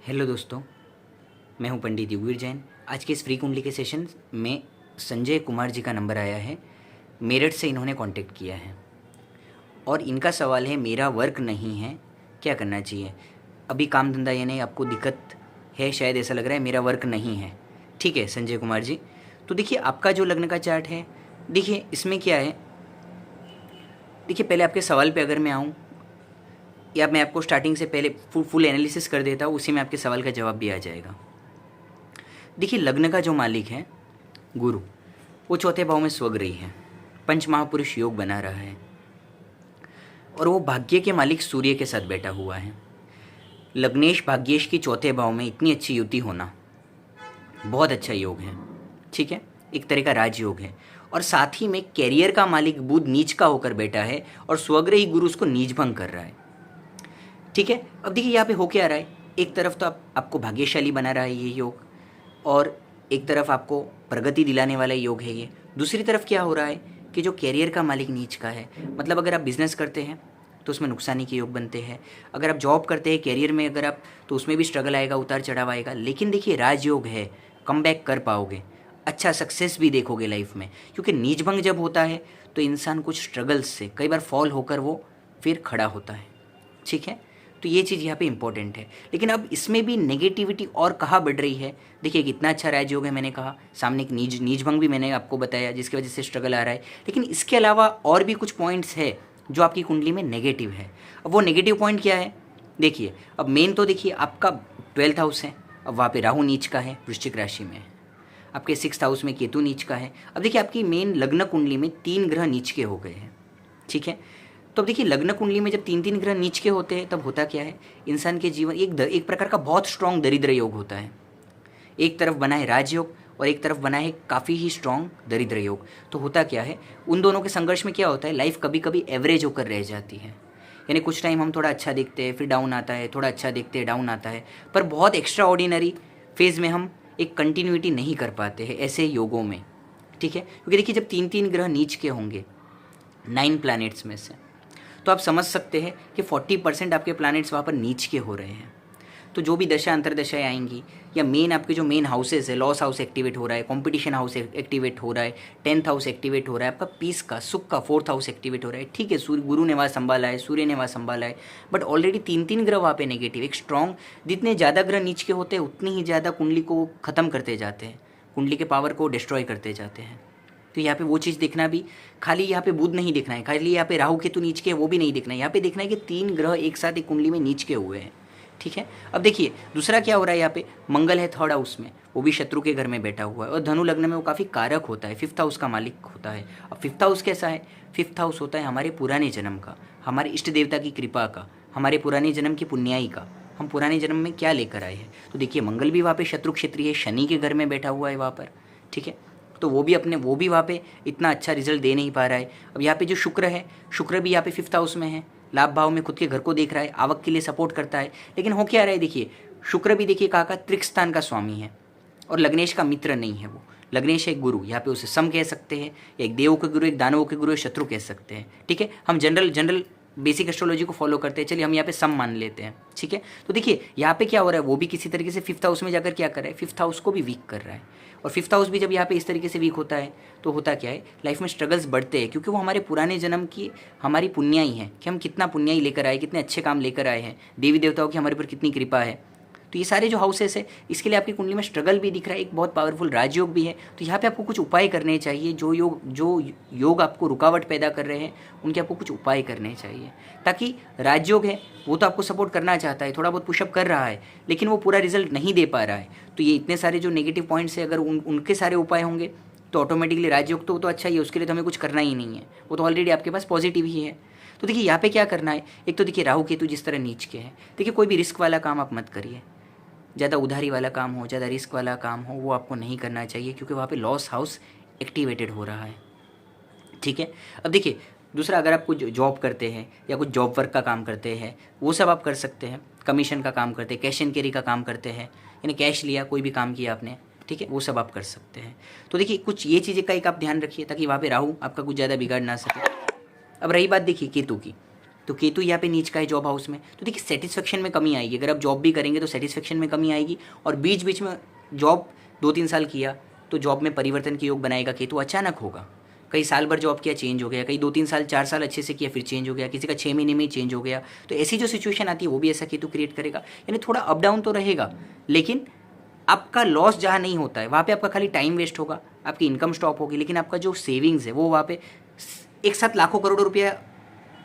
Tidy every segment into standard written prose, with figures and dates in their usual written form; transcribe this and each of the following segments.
Hello दोस्तों, मैं हूं पंडित युगवीर जैन। आज के इस फ्री कुंडली के सेशन में संजय कुमार जी का नंबर आया है। मेरठ से इन्होंने कांटेक्ट किया है और इनका सवाल है, मेरा वर्क नहीं है, क्या करना चाहिए। अभी काम धंधा यानी आपको दिक्कत है, शायद ऐसा लग रहा है, मेरा वर्क नहीं है। ठीक है संजय कुमार जी, तो देखिए आपका जो लग्न का चार्ट है, देखिए इसमें क्या है। देखिए पहले आपके सवाल पे अगर मैं आऊँ, या मैं आपको स्टार्टिंग से पहले फुल एनालिसिस कर देता हूँ, उसी में आपके सवाल का जवाब भी आ जाएगा। देखिए लग्न का जो मालिक है गुरु, वो चौथे भाव में स्वग्रही है, पंच महापुरुष योग बना रहा है और वो भाग्य के मालिक सूर्य के साथ बैठा हुआ है। लग्नेश भाग्येश की चौथे भाव में इतनी अच्छी युति होना बहुत अच्छा योग है। ठीक है, एक तरह का राजयोग है। और साथ ही में कैरियर का मालिक बुध नीच का होकर बैठा है और स्वग्रही गुरु उसको नीच भंग कर रहा है। ठीक है, अब देखिए यहाँ पे हो क्या रहा है। एक तरफ तो आपको भाग्यशाली बना रहा है ये योग, और एक तरफ आपको प्रगति दिलाने वाला योग है ये। दूसरी तरफ क्या हो रहा है कि जो कैरियर का मालिक नीच का है, मतलब अगर आप बिजनेस करते हैं तो उसमें नुकसानी के योग बनते हैं। अगर आप जॉब करते हैं कैरियर में, अगर आप, तो उसमें भी स्ट्रगल आएगा, उतार चढ़ाव आएगा। लेकिन देखिए राजयोग है, कम बैक कर पाओगे, अच्छा सक्सेस भी देखोगे लाइफ में। क्योंकि नीचभंग जब होता है तो इंसान कुछ स्ट्रगल्स से कई बार फॉल होकर वो फिर खड़ा होता है। ठीक है, तो ये चीज़ यहाँ पे इंपॉर्टेंट है। लेकिन अब इसमें भी नेगेटिविटी और कहाँ बढ़ रही है। देखिए कितना अच्छा राजयोग है, मैंने कहा सामने एक नीचभंग भी मैंने आपको बताया जिसकी वजह से स्ट्रगल आ रहा है। लेकिन इसके अलावा और भी कुछ पॉइंट्स है जो आपकी कुंडली में नेगेटिव है। अब वो नेगेटिव पॉइंट क्या है, देखिए अब मेन तो देखिए आपका 12th हाउस है, अब वहाँ पे राहु नीच का है, वृश्चिक राशि में है। आपके 6th हाउस में केतु नीच का है। अब देखिए आपकी मेन लग्न कुंडली में 3 ग्रह नीच के हो गए हैं। ठीक है, तो अब देखिए लग्न कुंडली में जब 3 ग्रह नीच के होते हैं तब होता क्या है, इंसान के जीवन एक प्रकार का बहुत स्ट्रॉन्ग दरिद्र योग होता है। एक तरफ बना है राजयोग और एक तरफ बना है काफ़ी ही स्ट्रॉन्ग दरिद्र योग। तो होता क्या है, उन दोनों के संघर्ष में क्या होता है, लाइफ कभी कभी एवरेज होकर रह जाती है। यानी कुछ टाइम हम थोड़ा अच्छा देखते हैं, फिर डाउन आता है, थोड़ा अच्छा देखते हैं, डाउन आता है। पर बहुत एक्स्ट्रा ऑर्डिनरी फेज़ में हम एक कंटिन्यूटी नहीं कर पाते हैं ऐसे योगों में। ठीक है, क्योंकि देखिए जब 3 ग्रह नीच के होंगे 9 प्लैनेट्स में से, तो आप समझ सकते हैं कि 40% आपके प्लैनेट्स वहाँ पर नीच के हो रहे हैं। तो जो भी दशा अंतरदशाएँ आएंगी, या मेन आपके जो मेन हाउसेस है, लॉस हाउस एक्टिवेट हो रहा है, कंपटीशन हाउस एक्टिवेट हो रहा है, 10th हाउस एक्टिवेट हो रहा है, आपका पीस का, सुख का 4th हाउस एक्टिवेट हो रहा है। ठीक है, सूर्य गुरु ने वहाँ संभाला है, सूर्य ने वहाँ संभाला है, बट ऑलरेडी 3 ग्रह वहाँ पे नेगेटिव, एक स्ट्रॉन्ग, जितने ज़्यादा ग्रह नीच के होते हैं उतनी ही ज़्यादा कुंडली को ख़त्म करते जाते हैं, कुंडली के पावर को डिस्ट्रॉय करते जाते हैं। तो यहाँ पे वो चीज़ देखना भी, खाली यहाँ पे बुध नहीं देखना है, खाली यहाँ पे राहु केतु नीच के वो भी नहीं देखना है। यहाँ पे देखना है कि 3 ग्रह एक साथ एक कुंडली में नीच के हुए हैं। ठीक है, अब देखिए दूसरा क्या हो रहा है, यहाँ पे मंगल है 3rd हाउस में, वो भी शत्रु के घर में बैठा हुआ है, और धनु लग्न में वो काफ़ी कारक होता है, 5th हाउस का मालिक होता है। अब 5th हाउस कैसा है, 5th हाउस होता है हमारे पुराने जन्म का, हमारे इष्ट देवता की कृपा का, हमारे पुराने जन्म की पुण्याई का, हम पुराने जन्म में क्या लेकर आए हैं। तो देखिए मंगल भी वहाँ पे शत्रु क्षेत्रीय है, शनि के घर में बैठा हुआ है वहाँ पर। ठीक है, तो वो भी वहाँ पे इतना अच्छा रिजल्ट दे नहीं पा रहा है। अब यहाँ पे जो शुक्र है, शुक्र भी यहाँ पे 5th हाउस में है, लाभ भाव में खुद के घर को देख रहा है, आवक के लिए सपोर्ट करता है। लेकिन हो क्या रहा है, देखिए शुक्र भी देखिए कहाँ का, त्रिक स्थान का स्वामी है, और लग्नेश का मित्र नहीं है वो, लग्नेश है गुरु, यहाँ पे उसे सम कह सकते हैं, एक देवों के गुरु, एक दानवों के गुरु, शत्रु कह सकते हैं। ठीक है, हम जनरल बेसिक एस्ट्रोलॉजी को फॉलो करते हैं, चलिए हम यहाँ पे सम मान लेते हैं। ठीक है, तो देखिए यहाँ पे क्या हो रहा है, वो भी किसी तरीके से 5th हाउस में जाकर क्या कर रहा है, 5th हाउस को भी वीक कर रहा है। और 5th हाउस भी जब यहाँ पे इस तरीके से वीक होता है तो होता क्या है, लाइफ में स्ट्रगल्स बढ़ते हैं, क्योंकि वो हमारे पुराने जन्म की हमारी पुण्याई है कि हम कितना पुण्याई लेकर आए, कितने अच्छे काम लेकर आए हैं, देवी देवताओं की हमारे ऊपर कितनी कृपा है। तो ये सारे जो हाउसेस है, इसके लिए आपकी कुंडली में स्ट्रगल भी दिख रहा है, एक बहुत पावरफुल राजयोग भी है। तो यहाँ पे आपको कुछ उपाय करने चाहिए, जो योग आपको रुकावट पैदा कर रहे हैं उनके आपको कुछ उपाय करने चाहिए, ताकि राजयोग है वो तो आपको सपोर्ट करना चाहता है, थोड़ा बहुत पुशअप कर रहा है, लेकिन वो पूरा रिजल्ट नहीं दे पा रहा है। तो ये इतने सारे जो नेगेटिव पॉइंट्स है, अगर उनके सारे उपाय होंगे तो ऑटोमेटिकली राजयोग तो अच्छा ही है, उसके लिए तो हमें कुछ करना ही नहीं है, वो तो ऑलरेडी आपके पास पॉजिटिव ही है। तो देखिए यहाँ पे क्या करना है, एक तो देखिए राहु केतु जिस तरह नीच के हैं, देखिए कोई भी रिस्क वाला काम आप मत करिए, ज़्यादा उधारी वाला काम हो, ज़्यादा रिस्क वाला काम हो, वो आपको नहीं करना चाहिए, क्योंकि वहाँ पे लॉस हाउस एक्टिवेटेड हो रहा है। ठीक है, अब देखिए दूसरा, अगर आप कुछ जॉब करते हैं या कुछ जॉब वर्क का काम करते हैं, वो सब आप कर सकते हैं। कमीशन का काम करते हैं, कैश एंड कैरी का काम करते हैं, यानी कैश लिया, कोई भी काम किया आपने, ठीक है, वो सब आप कर सकते हैं। तो देखिए कुछ ये चीज़ें का एक आप ध्यान रखिए, ताकि वहाँ पे राहु आपका कुछ ज़्यादा बिगाड़ ना सके। अब रही बात देखिए केतु की, तो केतु यहाँ पे नीच का है जॉब हाउस में, तो देखिए सेटिस्फेक्शन में कमी आएगी। अगर आप जॉब भी करेंगे तो सेटिस्फेक्शन में कमी आएगी, और बीच बीच में जॉब 2-3 साल किया तो जॉब में परिवर्तन के योग बनाएगा केतु, अचानक होगा। कई साल भर जॉब किया, चेंज हो गया, कई 2-3 साल 4 साल अच्छे से किया, फिर चेंज हो गया, किसी का 6 महीने में ही चेंज हो गया। तो ऐसी जो सिचुएशन आती है वो भी ऐसा केतु क्रिएट करेगा। यानी थोड़ा अप डाउन तो रहेगा, लेकिन आपका लॉस जहाँ नहीं होता है वहाँ पे आपका खाली टाइम वेस्ट होगा, आपकी इनकम स्टॉप होगी, लेकिन आपका जो सेविंग्स है वो वहाँ पे एक साथ लाखों करोड़ों रुपया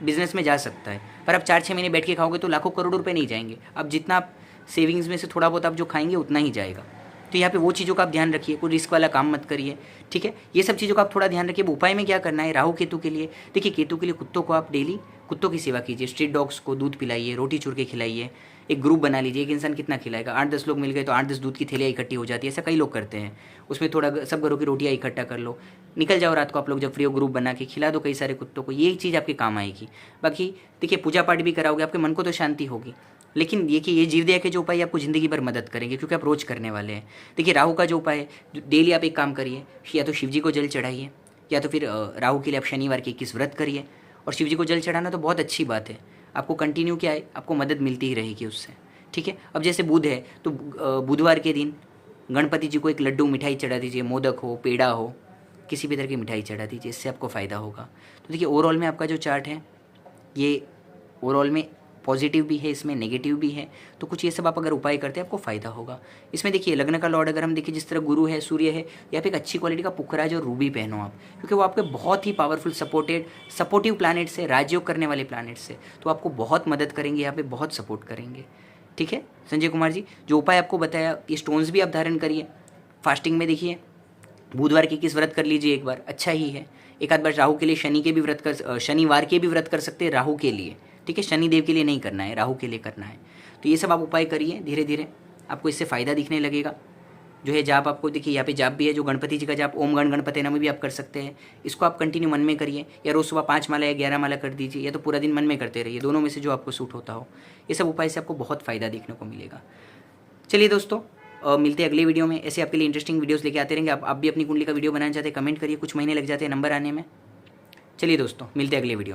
बिजनेस में जा सकता है। पर आप 4-6 महीने बैठ के खाओगे तो लाखों करोड़ों रुपये नहीं जाएंगे। अब जितना आप सेविंग्स में से थोड़ा बहुत आप जो खाएंगे उतना ही जाएगा। तो यहाँ पे वो चीज़ों का आप ध्यान रखिए, कोई रिस्क वाला काम मत करिए, ठीक है। ये सब चीज़ों का आप थोड़ा ध्यान रखिए। उपाय में क्या करना है, राहु केतु के लिए देखिए, केतु के लिए कुत्तों को आप डेली कुत्तों की सेवा कीजिए, स्ट्रीट डॉग्स को दूध पिलाइए, रोटी चूर के खिलाइए। एक ग्रुप बना लीजिए, एक इंसान कितना खिलाएगा, 8-10 लोग मिल गए तो 8-10 दूध की थैलियाँ इकट्ठी हो जाती है, ऐसा कई लोग करते हैं। उसमें थोड़ा सब घरों की रोटियाँ इकट्ठा कर लो, निकल जाओ रात को आप लोग जब फ्री हो, ग्रुप बना के खिला दो कई सारे कुत्तों को, ये चीज़ आपके काम आएगी। बाकी देखिए पूजा पाठ भी कराओगे, आपके मन को तो शांति होगी, लेकिन देखिए ये जीवदया के जो उपाय आपको ज़िंदगी भर मदद करेंगे, क्योंकि आप रोज़ करने वाले हैं। देखिए राहु का जो उपाय है, डेली आप एक काम करिए, या तो शिव जी को जल चढ़ाइए, या तो फिर राहु के लिए आप शनिवार के 21 व्रत करिए। और शिव जी को जल चढ़ाना तो बहुत अच्छी बात है, आपको कंटिन्यू क्या है, आपको मदद मिलती ही रहेगी उससे, ठीक है। अब जैसे बुध है तो बुधवार के दिन गणपति जी को एक लड्डू मिठाई चढ़ा दीजिए, मोदक हो, पेड़ा हो, किसी भी तरह की मिठाई चढ़ा दीजिए, इससे आपको फ़ायदा होगा। तो देखिए ओवरऑल में आपका जो चार्ट है ये ओवरऑल में पॉजिटिव भी है, इसमें नेगेटिव भी है, तो कुछ ये सब आप अगर उपाय करते हैं आपको फ़ायदा होगा। इसमें देखिए लग्न का लॉर्ड अगर हम देखिए, जिस तरह गुरु है, सूर्य है, या फिर एक अच्छी क्वालिटी का पुखराज और रूबी पहनो आप, क्योंकि वो आपके बहुत ही पावरफुल सपोर्टिव प्लैनेट से, राजयोग करने वाले प्लैनेट से, तो आपको बहुत मदद करेंगे, यहाँ पे बहुत सपोर्ट करेंगे, ठीक है। संजय कुमार जी जो उपाय आपको बताया, ये स्टोन्स भी आप धारण करिए। फास्टिंग में देखिए बुधवार की 21 व्रत कर लीजिए एक बार, अच्छा ही है। एक आध बार राहु के लिए शनिवार के भी व्रत कर सकते हैं राहु के लिए, ठीक है। शनिदेव के लिए नहीं करना है, राहु के लिए करना है। तो ये सब आप उपाय करिए, धीरे धीरे आपको इससे फ़ायदा दिखने लगेगा। जो है जाप आपको देखिए यहाँ पे जाप भी है, जो गणपति जी का जाप ओम गण गणपति नमः भी आप कर सकते हैं। इसको आप कंटिन्यू मन में करिए, या रोज़ सुबह 5 माला या 11 माला कर दीजिए, या तो पूरा दिन मन में करते रहिए, दोनों में से जो आपको सूट होता हो। ये सब उपाय से आपको बहुत फ़ायदा देखने को मिलेगा। चलिए दोस्तों, मिलते हैं अगले वीडियो में। ऐसे आपके लिए इंटरेस्टिंग वीडियोस लेके आते रहेंगे। आप भी अपनी कुंडली का वीडियो बनाना चाहते हैं, कमेंट करिए, कुछ महीने लग जाते हैं नंबर आने में। चलिए दोस्तों, मिलते हैं अगले वीडियो।